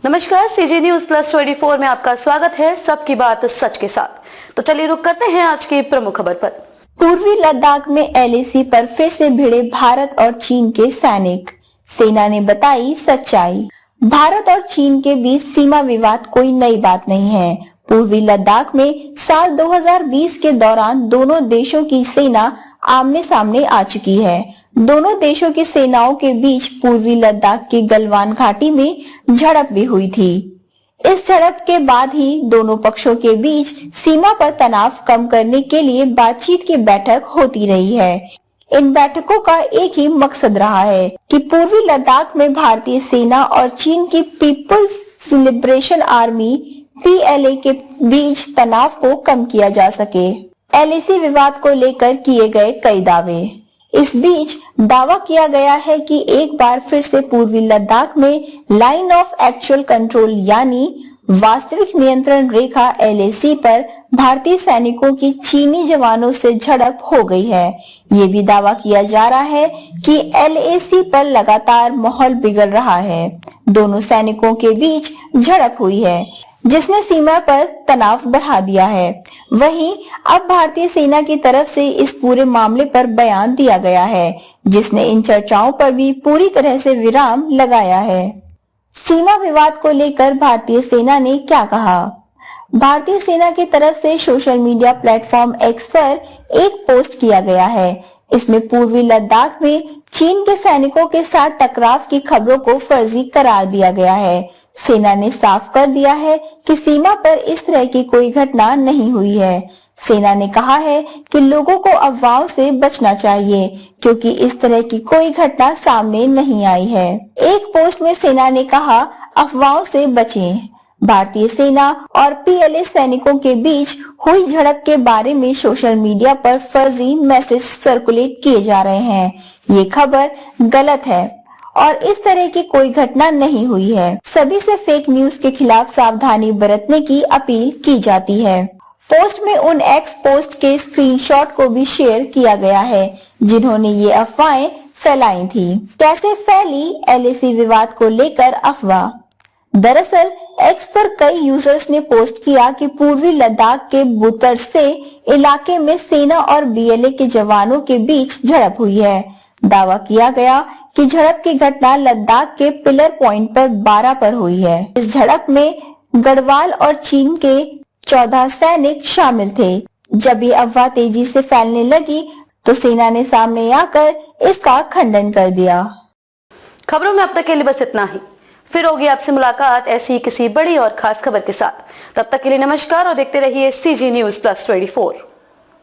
नमस्कार, CG news plus 24 में आपका स्वागत है। सबकी बात सच के साथ। तो चलिए रुक करते हैं आज की प्रमुख खबर पर। पूर्वी लद्दाख में एलएसी पर फिर से भिड़े भारत और चीन के सैनिक, सेना ने बताई सच्चाई। भारत और चीन के बीच सीमा विवाद कोई नई बात नहीं है। पूर्वी लद्दाख में साल 2020 के दौरान दोनों देशों की सेना आमने सामने आ चुकी है। दोनों देशों की सेनाओं के बीच पूर्वी लद्दाख की गलवान घाटी में झड़प भी हुई थी। इस झड़प के बाद ही दोनों पक्षों के बीच सीमा पर तनाव कम करने के लिए बातचीत की बैठक होती रही है। इन बैठकों का एक ही मकसद रहा है कि पूर्वी लद्दाख में भारतीय सेना और चीन की पीपुल्स लिबरेशन आर्मी पीएलए के बीच तनाव को कम किया जा सके। एलएसी विवाद को लेकर किए गए कई दावे। इस बीच दावा किया गया है कि एक बार फिर से पूर्वी लद्दाख में लाइन ऑफ एक्चुअल कंट्रोल यानी वास्तविक नियंत्रण रेखा एलएसी पर भारतीय सैनिकों की चीनी जवानों से झड़प हो गई है। ये भी दावा किया जा रहा है कि एलएसी पर लगातार माहौल बिगड़ रहा है। दोनों सैनिकों के बीच झड़प हुई है जिसने सीमा पर तनाव बढ़ा दिया है। वहीं अब भारतीय सेना की तरफ से इस पूरे मामले पर बयान दिया गया है जिसने इन चर्चाओं पर भी पूरी तरह से विराम लगाया है। सीमा विवाद को लेकर भारतीय सेना ने क्या कहा? भारतीय सेना की तरफ से सोशल मीडिया प्लेटफॉर्म एक्स पर एक पोस्ट किया गया है। इसमें पूर्वी लद्दाख में चीन के सैनिकों के साथ टकराव की खबरों को फर्जी करार दिया गया है। सेना ने साफ कर दिया है कि सीमा पर इस तरह की कोई घटना नहीं हुई है। सेना ने कहा है कि लोगों को अफवाहों से बचना चाहिए क्योंकि इस तरह की कोई घटना सामने नहीं आई है। एक पोस्ट में सेना ने कहा, अफवाहों से बचें। भारतीय सेना और पीएलए सैनिकों के बीच हुई झड़प के बारे में सोशल मीडिया पर फर्जी मैसेज सर्कुलेट किए जा रहे हैं। ये खबर गलत है और इस तरह की कोई घटना नहीं हुई है। सभी से फेक न्यूज के खिलाफ सावधानी बरतने की अपील की जाती है। पोस्ट में उन एक्स पोस्ट के स्क्रीनशॉट को भी शेयर किया गया है जिन्होंने ये अफवाहें फैलाई थी। कैसे फैली एलएसी विवाद को लेकर अफवाह? दरअसल एक्स पर कई यूजर्स ने पोस्ट किया कि पूर्वी लद्दाख के बुतरसे इलाके में सेना और बीएलए के जवानों के बीच झड़प हुई है। दावा किया गया कि झड़प की घटना लद्दाख के पिलर पॉइंट पर 12 पर हुई है। इस झड़प में गढ़वाल और चीन के 14 सैनिक शामिल थे। जब ये अफवाह तेजी से फैलने लगी तो सेना ने सामने आकर इसका खंडन कर दिया। खबरों में अब तक के लिए बस इतना ही। फिर होगी आपसे मुलाकात ऐसी किसी बड़ी और खास खबर के साथ। तब तक के लिए नमस्कार और देखते रहिए सीजी न्यूज प्लस 24।